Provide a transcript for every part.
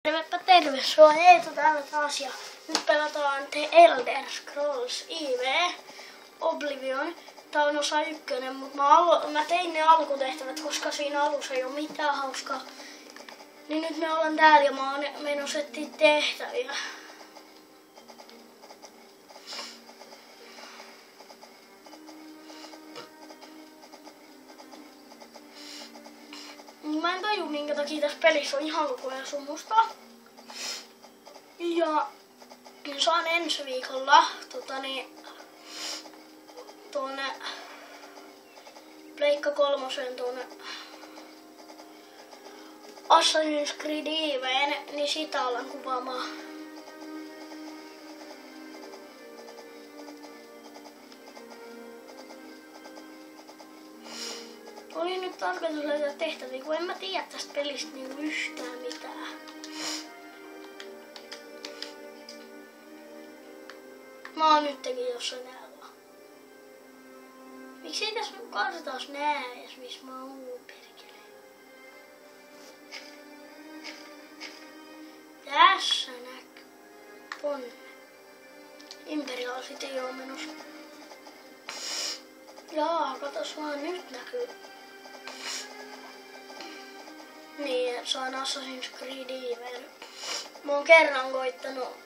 Tervepä terve, se on Eetu täällä taas ja nyt pelataan The Elder Scrolls IV Oblivion. Tää on osa 1, mutta mä tein ne alkutehtävät, koska siinä alussa ei ole mitään hauskaa. Niin nyt me ollaan täällä ja mä oon menossa etsiä tehtäviä. Mä en taju minkä takia tässä pelissä on ihan koko ajan sumusta. Ja saan ensi viikolla tuonne Pleikka 3 tuonne Assassin's Creed IV:n, niin sitä ollaan kuvaamaan. Oli nyt tarkoitus löytää tehtäviä, kun en mä tiedä tästä pelistä niin yhtään mitään. Mä oon nytkin jossain täällä. Miksi ei tässä kartassa näe edes, missä mä oon perkele? Tässä näkyy. Tonne. Imperiaaliset ei oo menossa. Jaa, katos vaan, nyt näkyy. Niin, se on Assassin's Creed IV:n. Mä oon kerran koittanut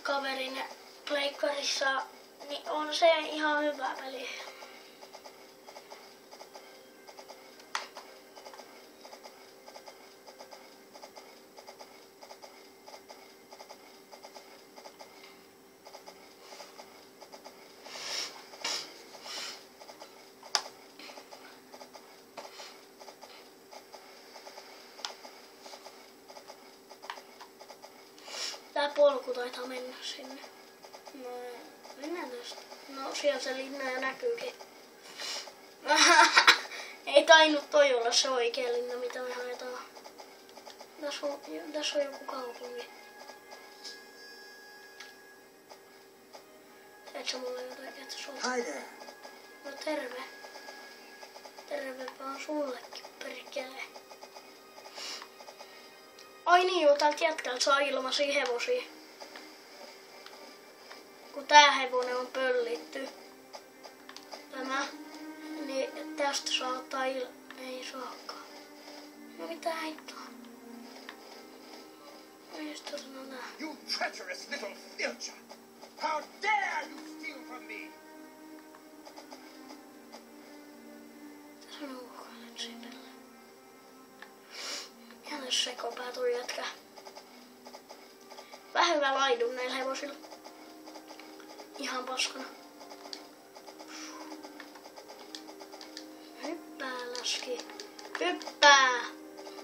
kaverin pleikkarissa, niin on se ihan hyvä peli. Tää polku taitaa mennä sinne. No, mennään tästä. No, siellä se linna ja näkyykin. Ei tainnut toi olla se oikea linna, mitä me haetaan. Tässä on joku kaupunki. Teet sä mulle jotain, että se on? Hi there. No terve. Tervepä on sullekin, perkele. Ai niin joo, täältä jätkältä saa ilmaisia hevosia. Kun tää hevonen on pöllitty. Tämä. Niin tästä saa ottaa ei saakaan. No mitä hittoa? Mistä sanoo tää? You treacherous little filcher! How dare you steal from me? Tässä on ulkoinen sinne. Ihan sekopää toi jätkä. Vähän hyvä laidun näillä hevosilla. Ihan paskana. Hyppää laski. Hyppää!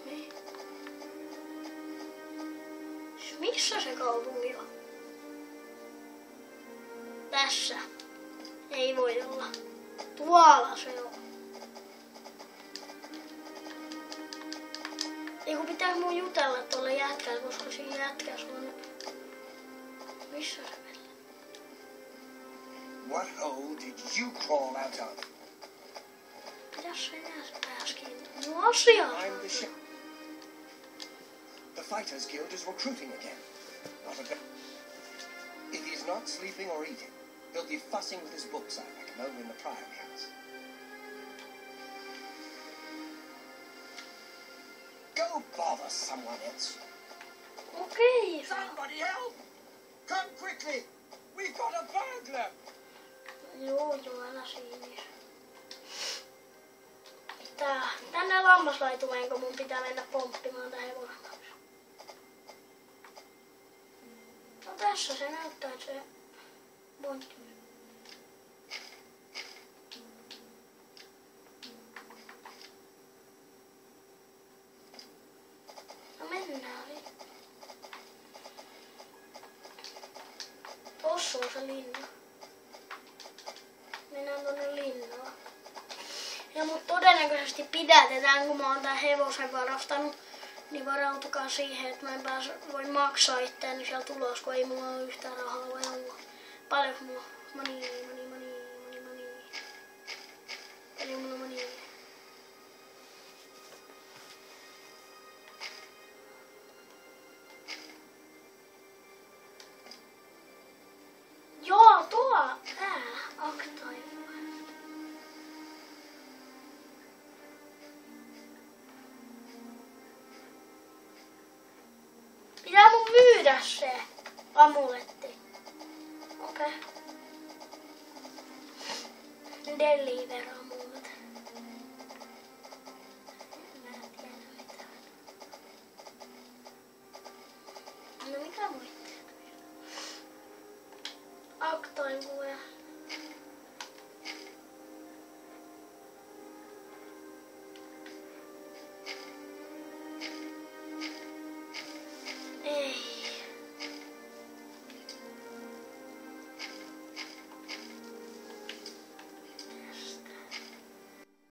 Niin. Missä se kaupunki on? Tässä. Ei voi olla. Tuolla se on. Eiku pitää mun jutella tolle jätkälle, koska siinä jätkäs on... Missä se meillä? What hole did you crawl out of? Mitäs se enää se pääskin? No asiaa! I'm the ship. The Fighters Guild is recruiting again. Not a bit. If he's not sleeping or eating, he'll be fussing with his books, I reckon, over in the Priory House. Go bother someone else. Okei. Somebody help! Come quickly! We've got a burglar! Joo, älä siinä. Tänne lammaslaitumeen, kun mun pitää mennä pomppimaan tää hevonen kanssa. No tässä se näyttää, että se pointti. No mennään. Tossa on se linna. Mennään tonne linnaan. Ja mut todennäköisesti pidätetään, kun mä oon tän hevosen varastanut. Niin varautukaa siihen, että mä en voi maksaa itseäni siellä tulos, kun ei mulla ole yhtään rahaa vai olla. Paljon mulla? Money. Paljon mulla money. Aktoivu. Pitää mun myydä se amuletti. Okei. Deliver amulet. Mä en tiedä mitään. No mikä muitti? Aktoivu.